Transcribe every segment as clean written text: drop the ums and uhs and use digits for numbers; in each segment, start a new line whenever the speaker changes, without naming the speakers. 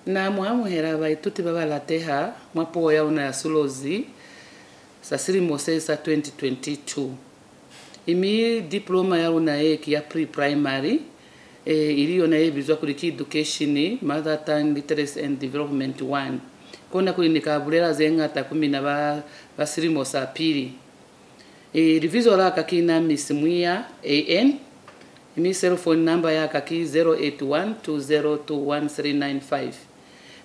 Na muhamuhera baituti baba lateha mwapo ya una ya sulozi sa sirimose sa 2022. Imi diploma ya una ya pre-primary iliyo na bizwa kuri education mother tongue literacy and development 1. Kona kuri nikabulera zenga takumi na ba sirimosa pili. Reviso la kakina misimwia AN. Imi cell phone number ya kaki 0812021395.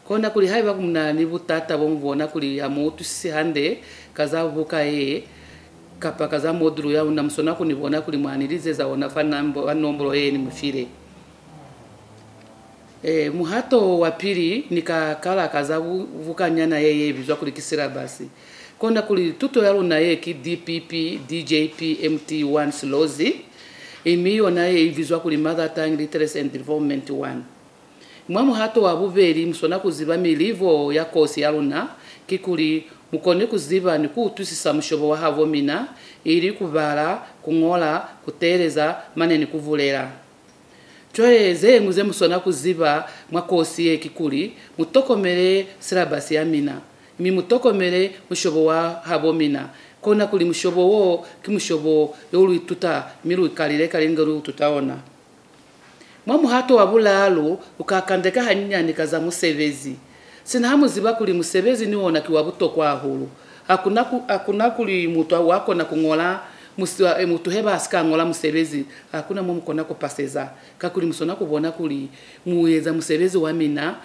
Kona kuri haiba kumna nibutata bomvona kuri amutu sisi hande kaza buka kapa kaza modulu ya unamsona kunibona kuri mwanirize za onafa nombro ni mfire. Muhato wa pili nikakala kaza vuka nyana bizwa kuri kisirabasi. Kona kuri tutorial na ki DPP, DJP, MT1 slozi. Imi ona bizwa kuri mother tongue literacy and development 1. Mwamu hato wabuveri msona kuziba milivo ya kosi yaruna kikuli mukone kuziba ni kutusisa mushobo wa havomina ili kubara kungola kutereza maneni kuvulera chwe ze muze musona kuziba mwakosi kikuli mutokomere silabasi ya mina imi mutokomere mushobo wa havomina kona kuli mushobo wo kimushobo yolu ituta miru ikalire kalingaru tutaona mwamu hato wabulalo ukakandeka hanyani kaza musevezi sinahamu ziba kuli musevezi niwona kiwabuto kwa hulu hakuna kuli mutu wako na kungola mutu heba asika ngola musevezi hakuna mumu kona kupaseza kakuli musona kubona kuli muweza musevezi wa mina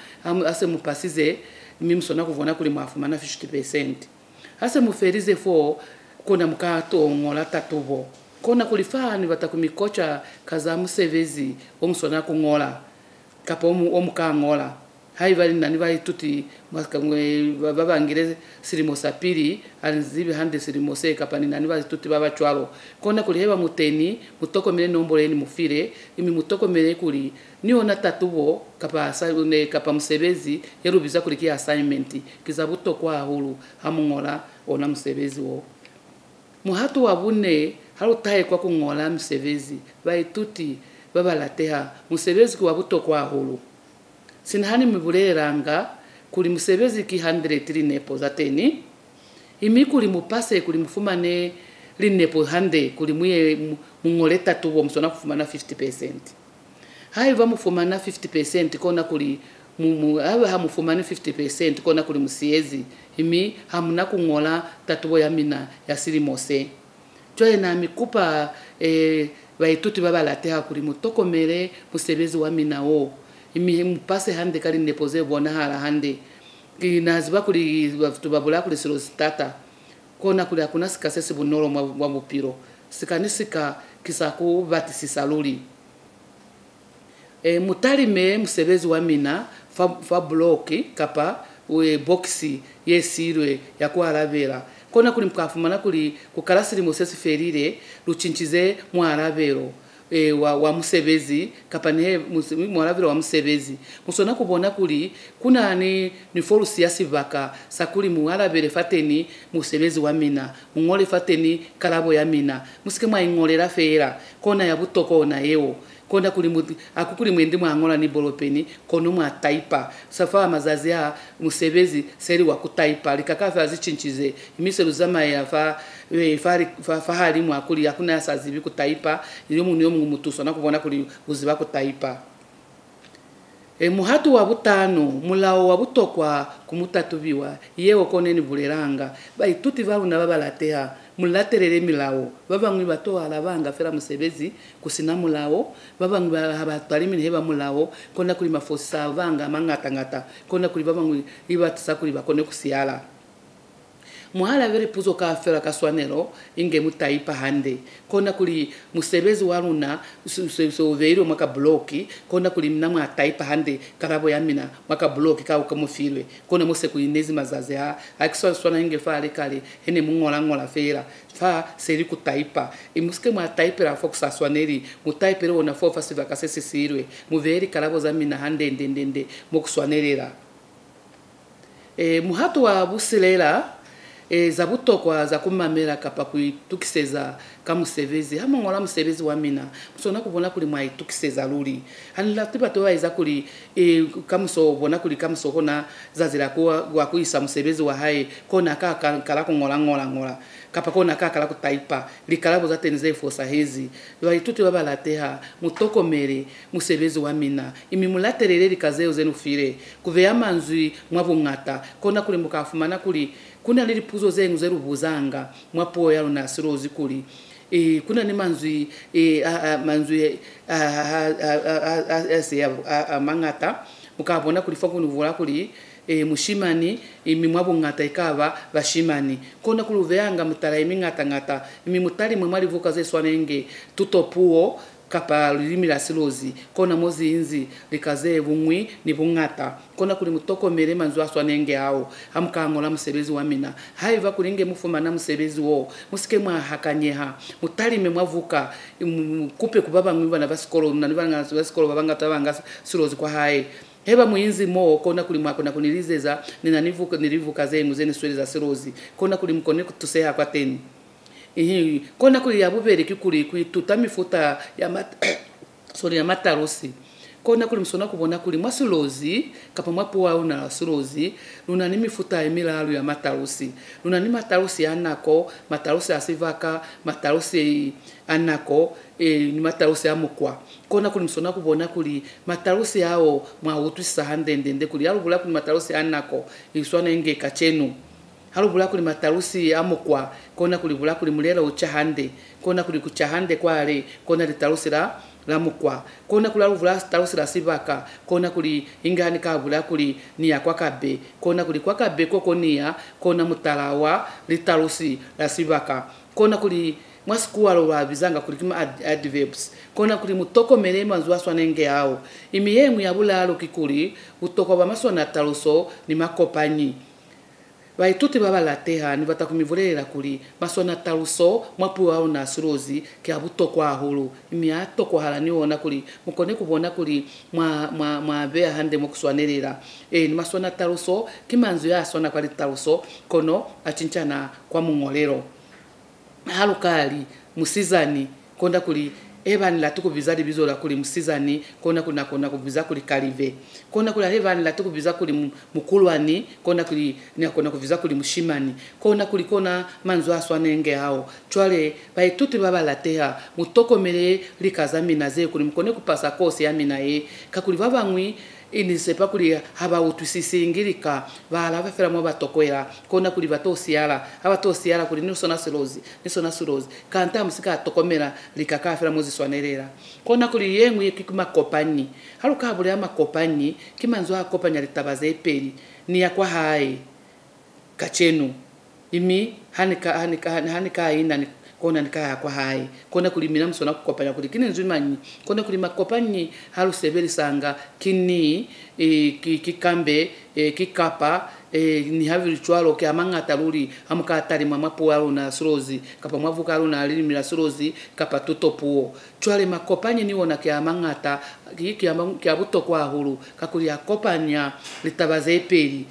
ase mupasize mimi musona kubona kuli mwafumana 50% ase muferize fo kona mukato ngola tatubo kona kulifani batakumikocha kaza musevezi omusona kungola kapa omukangola haivali nani bali tuti mwakamwe babangire sirimosa pili alizibe hande sirimose kapa nani bali tuti baba chwalo kona kuliheba muteni mutokomere nomboleni mufire imi mutokomere kuli niona tatubo kapa musevezi yerubiza kuliki assignment kizabuto kwa hulu hamungola ona musevezi wo muhatu wabune halutaye kwa kungola musevezi baituti baba lateha musevezi kwa buto kwa hulu sinahani mibuleranga kuli musevezi ki 100 nepo zateni imi kuli mupase kuli mufumane linepo hande kuli muye mungoleta tubo musona kufumana 50%. Haiva mufumana 50% kona kuli aba hamufumana 50% kona kuli musiezi imi hamuna kungola tatubo ya mina ya sirimose chwe na mikupa baituti baba lateha kuli mutokomere musevezi wa mina wo imi mupase hande kali nepoze bona hala hande kinaziba kuli tubabula kuli silostata kona kuli hakuna sikasesi bunoro mwa mupiro sikanisika kisaku batisisa luli mutalime musevezi wa mina fa bloki kapa we boxi yesirwe ya kuaravera kona kuli mkafumana kuli kukarasiri mosesi ferire luchinchize mwaravero wa musevezi kapane mwaravero wa musevezi musona kubona kuli kuna ni forusi ya sivaka sakuli mwaravere fateni musevezi wa mina mungole fateni karabo ya mina musike mwa ingolera fera kona ya butoko na yeo kona kuli akukuli mwende mwangola ni bolopeni kono mwa taipa safa mazazi ya musevezi seri wa kutaipa likakafa azichinchize imiselu zama ya fa hali mwakuli yakuna yasazibi kutaipa iyo muntu yo mutuso nakubona kuli uziba kutaipa muhatu wa butano mulao wa butokwa kumutatubiwa yewe koneni buleranga baituti valuna baba lateha mulaterere milao babangwi bato alabanga fera musevezi kusina mulao babangwi habatwalimi heba mulao kona kuli mafosa vanga mangata kona kuli babangwi ibatisa kuli bakone kusiala muhala vere puzo ka fera kaswanero inge mutaipa hande kona kuli musevezi waruna so veiro maka bloki kona kuli mnamwa taipa hande karabo ya mina maka bloki ka ukamufirwe kona muse kuinezi mazaze ha akiswa inge fale kale ene ngola fera fa seri kutaipa imuske mwa taipera fokusa swaneri mutaipera ona fofa siva kasese sirwe muveri karabo za mina hande ndende mokuswanerera muhato wa busilela za butokwa za kumamela kapa kuitukiseza kamusevezi hamongola musevezi wa mina musona kubona kuli mwaitukiseza luli hanila tiba towa iza kuli kamuso bona kuli kamuso kona zazira kwa kuisa musevezi wa hai kona kala ngola kapa kona kala kutaipa likalabo za tenze fosa hezi waituti babalateha mutoko mere musevezi wa mina imimulaterere likazeo zenu fire kuveya manzui mwabungata kona kuli mukafumana kuli kuna lili puzo zengu zeru buzanga mwapo ya na sirozi kuli kuna ni manzui manzui mangata mukabona kuli fongo nuvula kuli mushimani imimwabo ngata ikaba bashimani kona kuluveanga mutara imingata imimutali mwali vuka ze swanenge tutopuo kapa limi la silozi kona mozi inzi likaze bumwi ni bungata kona kuli mutoko mere manzu aswanenge hao amkangola musebezi wa mina haiva kulinge mufuma na musebezi wo musike mwa hakanyeha mutali memwavuka kupe kubaba ngwiba na basikolo na nibanga basikolo babanga tabanga silozi kwa hai heba muinzi mo kona kuli mwako na kunilizeza nilivuka zengu zene sweli za silozi kona kuli mkone kutuseha kwa teni kona kuli yabubere kikuli kuitutamifuta ya ya matarosi kona kuli msona kubona kuli mwasulozi kapa mwapo wao na sulozi luna ni mifuta emilalo ya matarosi luna ni matarosi anako matarosi asivaka matarosi anako ni matarosi amukwa kona kuli msona kubona kuli matarosi hao mwautuisa handende kuli alubula kuli matarosi anako iswana inge kachenu halubula kuli matarusi amukwa kona kuli bula kuli mulera uchahande kona kuli kuchahande kwale kona litarusi la mukwa kona kula luvula tarusi la sivaka kona kuli ingani kabula kuli niya kwa kabe kona kuli kwa kabe koko niya kona mutalawa litarusi la sivaka kona kuli mwasikuwa wa bizanga kuli kima adverbs kona kuli mutoko melema nzuwa swanenge hao imiyemu ya bula alo kikuli utoko wa maswana taruso ni makopanyi Waituti baba lateha ni batakumivulera kuli masona taruso mwapu wao na surozi kia buto kwa hulu imiato kwa hala niwona kuli mukone kubona kuli mwa bea hande mwakuswanerera ni masona taruso kimanzu ya sona kwa taruso kono achinchana kwa mungolero halukali musizani konda kuli Evan la tuku bizari bizola kuli musizani kona kubiza kuli kalive kona kula Evan la tuku biza kuli mukulwani kona kuli ni kona kubiza kuli mushimani kona kuli kona manzo aswanenge hao chwale baituti baba lateha mutoko mere likazami naze kuli mkone kupasa kosi amina kakuli baba ngwi ini sepa kuli haba utusisi ingirika bala bafera mwa batokoera kona kuli batosiala abatosiala kuli nisona silozi kanta musika tokomera likaka fera mozi swanerera kona kuli yengu yekikuma kopani haluka buli ama kopani kimanzo akopanya litabaze eperi ni yakwa hai kachenu imi hanika ina kona nikaya kwa hai kona kulimina msona kukopanya kuli kini nzumanyi kona kulima kopanyi halu sebeli sanga kini kikambe kikapa ni havi chwalo ke amangata luli amuka atari mamapo walo na surozi kapa mwavuka alo na alimi la surozi kapa tutopuo chwale makopanyi ni wona ke amangata ki abuto kwa hulu kakuli akopanya litabaze eperi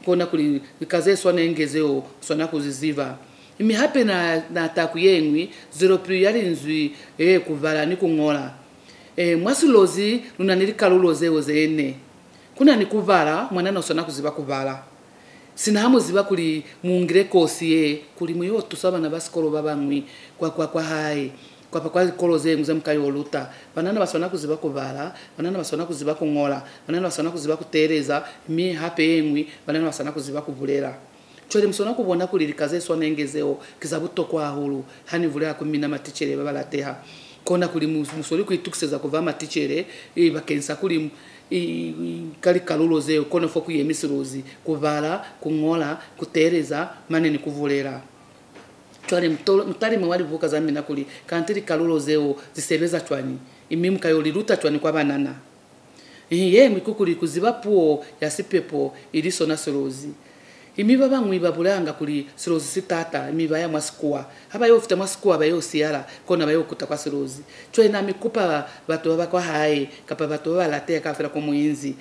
kona kuli kaze swana engezeo swana kuziziva imi hape na taku yengwi zero priyari nzui kuvala ni kungola mwasulozi luna nilikaluloze ozene kuna ni kuvala mwana nosona kuziba kuvala sina hamu ziba kuli muungire kosi kuli muyo tusaba na basikolo babangwi kwa hai kwa koloze nguze mkayo luta banana basona kuziba kuvala banana basona kuziba kungola banana basona kuziba kutereza mi hape yengwi banana basona kuziba kuvulera chole msona kubona kuli likaze swana engezeo kizabuto kwa hulu hani vulea kumina matichere baba lateha kona kuli musoli kuitukiseza kuva matichere bakensa kuli kali kalulozeo kona foku yemisirozi kuvala kungola kutereza maneni kuvulera chole mtari mwali vuka zamina kuli kantiri kalulozeo zisebeza chwani imimka yoliruta chwani kwa banana mikukuli kuziba puo ya sipepo ilisona sirozi imiba bangwi babulanga kuli sirozi sitata imiba ya masikuwa haba yofita masikuwa bayo siara kona bayo kutakwa sirozi chwe na mikupa bato baba kwa hai kapa bato baba latea kafira ko muinzi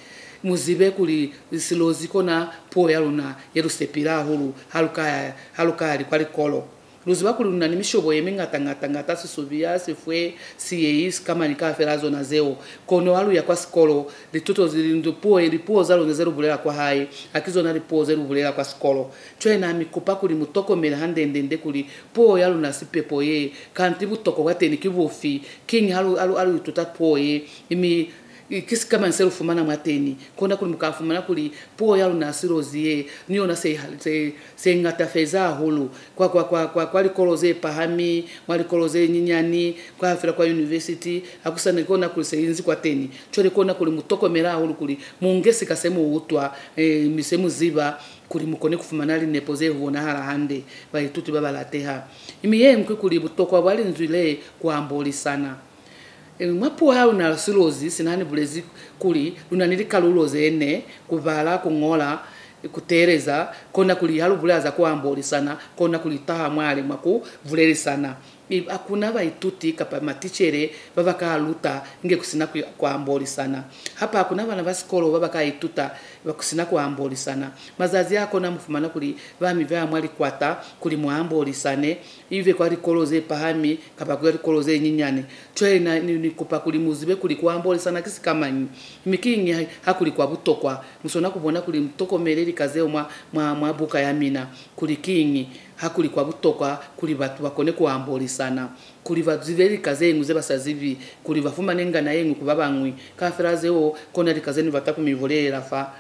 muzibe kuli silozi kona po yaluna yerusepira hulu halukaya kwali kolo luziba kuli nani mishobo yeminga tanga susubia sifwe CAs kama nikafera zona zeo kono alu ya kwa skolo lituto zilindu po zalo nezero bulela kwa hai akizona lipo zero bulela kwa skolo chwe na mikupa kuli mutoko mele hande ndende kuli po yalu na sipepo ye kanti butoko wateni kibufi king alu tutapo ye imi kisi kama nselu fumana mateni kona kuli mukafumana kuli po yalu na sirozie niyo na se ngata feza hulu kwa likoloze pahami wali koloze nyinyani kwa afira kwa university akusana kona kuli seinzi kwa teni chole kona kuli mutoko mera hulu kuli mungesi kasemu utwa misemu ziba kuli mukone kufumana li nepoze huona hala hande bali tuti baba lateha imiye mkuli butoko wali nzwile kwa amboli sana mwapo hao na silozi sinani bulezi kuli lunanilika luloze ene kuvala kungola kutereza kona kuli halu bulaza kwa amboli sana kona kuli taha mwale mwaku vuleri sana akuna baituti kapa matichere babaka luta nge kusina kwa amboli sana hapa akuna bana basikolo babaka ituta bakusina kwa amboli sana mazazi yako na mfumana kuli bami vya mwali kwata kuli mwamboli sane ive kwa likoloze pahami kapa kwa likoloze nyinyane chwe na ni kupa kuli muzibe kuli kwa amboli sana kisi kama mikingi hakuli kwa butokwa musona kubona kuli mtoko meleri kazeo mwa buka ya mina kuli kingi hakuli kwa butokwa kuli batu bakone kwa amboli sana kuli baziveri kazengu ze basazivi kuli bafuma nenga na yengu kubabangwi kafrazeo kona likazeni batakumivolera fa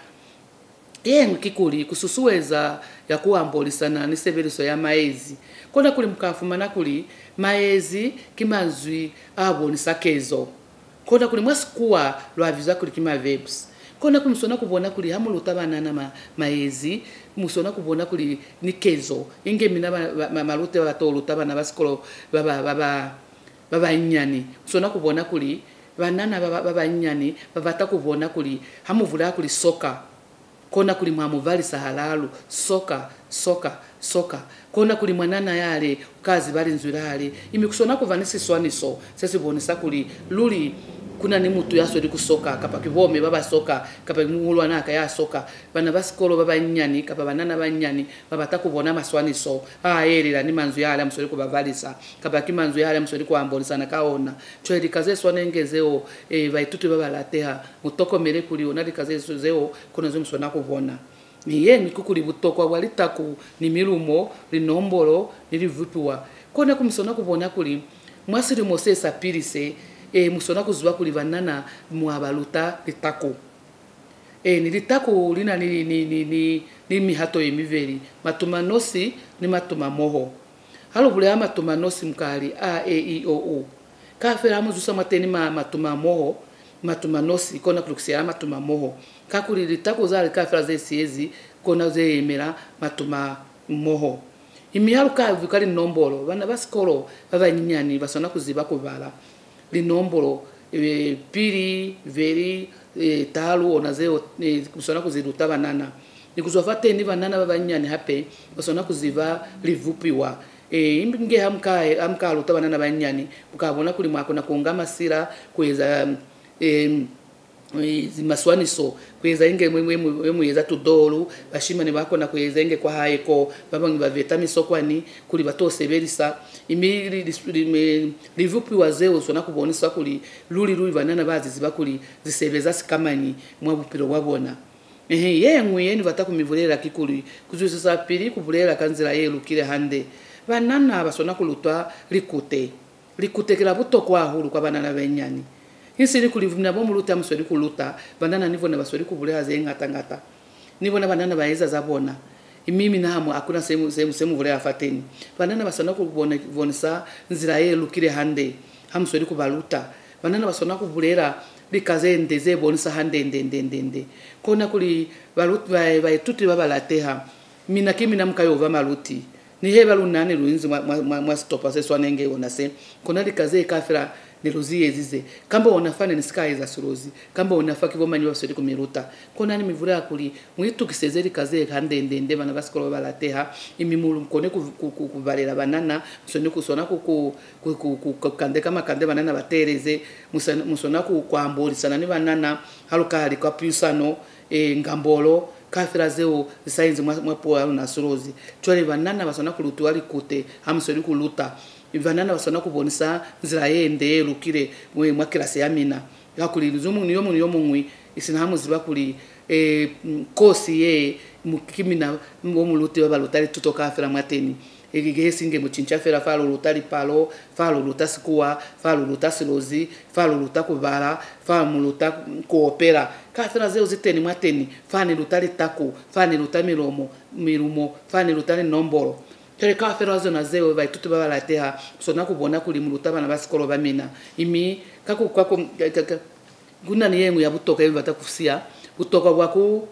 yengu kikuli kususuweza ya kuamboli sana ni severiso ya maezi kona kuli mkafuma na kuli maezi kimanzwi abo ni sakezo kona kuli mwasikuwa lwaviza kuli kima verbs kona kumusona kubona kuli hamuluta banana maezi musona kubona kuli nikezo inge mina malute batoluta bana basikolo baba nyani musona kubona kuli banana baba nyani babata kubona kuli hamuvula kuli soka kona kuli mwamuvali sahalalu soka kona kuli mwanana yale kazi bali nzwirale imikusona kuvanisi swaniso sesi bonesa kuli luli kuna ni mutu yaswe kusoka kapa kivome baba soka kapa ngulwa naka ya soka bana basikolo baba nyani kapa banana banyani baba takubona maswaniso yerira ni manzu yale amsori ko bavalisa kapa kimanzu yale amsori ko ambolisa nakaona chwe likaze swane ngezeo baitutu baba lateha mutoko mere kuli ona likaze zeo kono zomsona kubona niye mikukuli butoko walitaku ni milumo linombolo nilivupiwa kona kumsona kubona kuli mwasiri mosesa pirise musona kuzuba kuli banana mwabaluta litako nilitako lina ni mihato yemiveri matumanosi ni matumamoho halo bule matumanosi mkali a e i o u kafera muzusa mateni matumamoho matumanosi kona kulukisia matumamoho kakuli litako zali kafera zesiezi kona zeemera matumamoho imihaluka vikali nombolo bana basikolo babanyinyani basona kuziba kubala linombolo pili veri talu onazeo kusona kuziruta banana nikuzofate ni banana babanyani hape basona kuziva livupiwa imbinge hamka luta banana banyani ukabona kuli mwako na kuongama sira kweza zimaswaniso kweza inge mweza tudolu bashimane bako na kweza inge kwa haeko babangi bavetami sokwani kuli batose berisa imiri livupi wazeo sona kubonisa kuli luli banana bazi zibakuli zisebeza sikamani mwabupiro wabona yengwe ni batakumivulera kikuli kuzusisa pili kuvulera kanzira yelu kile hande banana basona kulutwa likute kila butokwa hulu kwa banana benyani hisiri kulivumina bo muluta musori kuluta banana nivona basori kubulera zengata nivona banana baeza zabona imimi namo akuna semu vulera fateni banana basona kubona vonisa nzira yelu kile hande hamsori kubaluta banana basona kubulera likaze ndeze bonisa hande ndende kona kuli baluti baituti babalateha mina kimina mkayova maluti ni heba lunane luinzi mwa stopa seswanenge onase kona likaze kafira neruzi ezize kamba onafana nisika za surozi kamba onafa kivomanyi basori kumiruta kona ni mivura kuli mwitu kisezeri kaze kande ndende bana basikolo balateha imimulu mkone kuvalera banana musone kusona kande kama kande banana batereze musona kwamboli sana ni banana halukali kwa pisano ngambolo kafira zeo science mwapo na surozi chole banana basona kulutu ali kute hamsoni kuluta ivanana basona kubonisa nzira yende lukire mwa kirase yamina yakuli zumu niyo mungwi isinahamu ziba kuli kosi ye mukimina ngomuluti babalutali tutoka afira mwateni egege singe muchincha fera falo lutali palo falo lutasikuwa falo lutasilozi falo lutakubara falo muluta koopera kafira zeo ziteni mwateni fani lutali taku fani lutamilomo mirumo fani lutali nombolo tere kafira zo na zeo vai tutu babalateha sona kubona kuli muluta bana basikolo bamina imi kako guna ni yengu ya butoka hivi batakusia butoka waku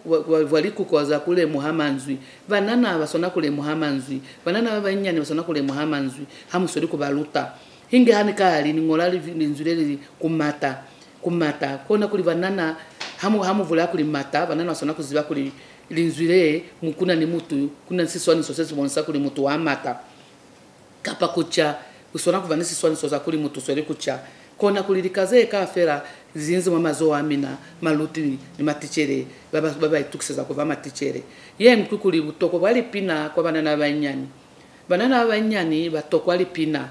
waliku kwaza kule muhamanzwi banana basona kule muhamanzwi banana babanyani basona kule muhamanzwi hamusori kubaluta hinge hanika ali ni ngolali nzuleli kumata kona kuli banana hamu vula kuli mata banana basona kuziba kuli linzwile mukuna ni mutu kuna siswani sosesi bonsa kuli mutu wa mata kapa kucha usona kuvanisi swani sosa kuli mutu swali kucha kona kulirikaze kafera zinzi mamazo amina maluti ni matichere baba itukiseza kuva matichere yen kukuli butoko bali pina kwa banana banyani batoko ali pina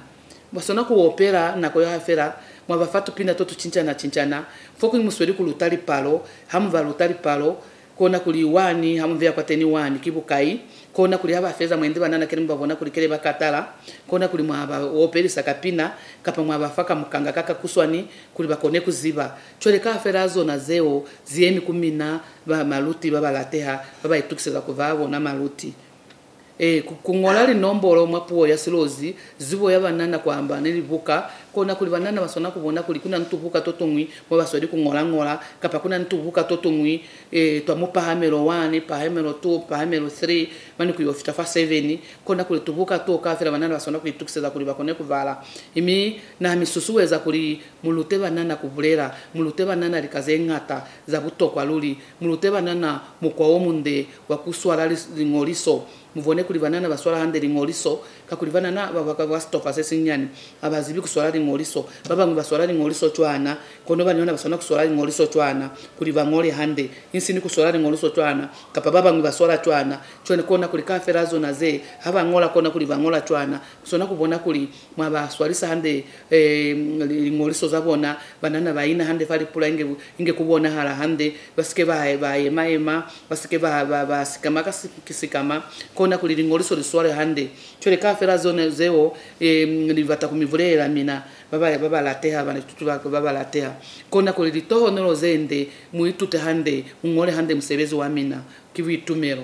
basona ku opera na ko yafera mwabafatu pina to chinchana foko musweli kulutali palo hamu valutali palo kona kuli wani hamu vya kwateni wani kibukai kona kuli haba feza mwende banana kile mbabona kuli kile bakatala kona kuli mwaba operi sakapina kapa mwabafaka mukanga kaka kuswani kuli bakone kuziba chole ka ferazo na zeo ziemi kumina ba maluti baba lateha baba itukiseza kuvabo na maluti kungolali nombolo mwapuo ya silozi zibo ya banana kwamba nilibuka kona kuli banana basona kubona kuli kuna ntubuka totongwi mwabasodi kungola kapa kuna ntubuka totongwi twamupa hamero 1 pa hamero 2 pa hamero 3 mani kuyofita fa 7 kona kuli tubuka to kafira banana basona kuitukiseza kuli bakone kuvala imi na misusuweza kuli mulute banana kubulera mulute banana likaze ngata za butokwa luli mulute banana mukwa munde wakuswala lingoliso muvone kuli banana baswala hande lingoliso kakuli banana baba stofa sesinyani abazibi kuswala lingoliso baba ngibaswala lingoliso chwana kono banyona basona kuswala lingoliso chwana kuli bangole hande insini kuswala lingoliso chwana kapa baba ngibaswala chwana chone kona kuli kaferazo na ze haba ngola kona kuli bangola chwana kusona kubona kuli mwabaswalisa hande lingoliso zabona banana baina hande fali pula inge kubona hala hande basike bae maema basike ba sikamaka kisikama kona kuli lingoliso liswale hande chole kafera zone zeo livata kumivulera mina baba lateha bana tutu baba lateha kona kuli litoho nolo zende muitute hande ngole hande msebezi wa mina kivitumero